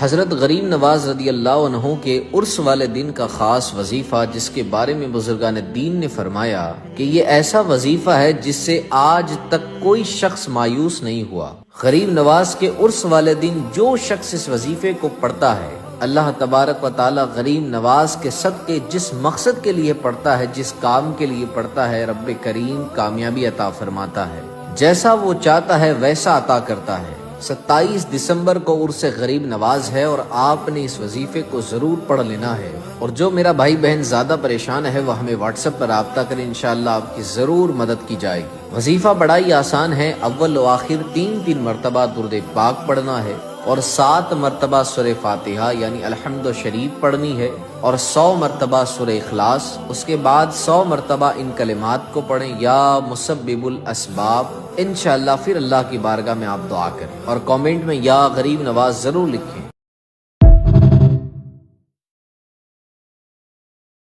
حضرت غریب نواز رضی اللہ عنہ کے عرس والے دن کا خاص وظیفہ، جس کے بارے میں بزرگان دین نے فرمایا کہ یہ ایسا وظیفہ ہے جس سے آج تک کوئی شخص مایوس نہیں ہوا۔ غریب نواز کے عرس والے دن جو شخص اس وظیفے کو پڑھتا ہے، اللہ تبارک و تعالی غریب نواز کے صدقے جس مقصد کے لیے پڑھتا ہے، جس کام کے لیے پڑھتا ہے، رب کریم کامیابی عطا فرماتا ہے۔ جیسا وہ چاہتا ہے ویسا عطا کرتا ہے۔ 27 دسمبر کو عرس غریب نواز ہے اور آپ نے اس وظیفے کو ضرور پڑھ لینا ہے۔ اور جو میرا بھائی بہن زیادہ پریشان ہے وہ ہمیں واٹس ایپ پر رابطہ کریں، انشاءاللہ آپ کی ضرور مدد کی جائے گی۔ وظیفہ بڑا ہی آسان ہے، اول و آخر 3 مرتبہ درود پاک پڑھنا ہے اور 7 مرتبہ سورہ فاتحہ یعنی الحمد شریف پڑھنی ہے اور 100 مرتبہ سورہ اخلاص۔ اس کے بعد 100 مرتبہ ان کلمات کو پڑھیں، یا مسبب الاسباب۔ انشاءاللہ پھر اللہ کی بارگاہ میں آپ دعا کریں اور کامنٹ میں یا غریب نواز ضرور لکھیں۔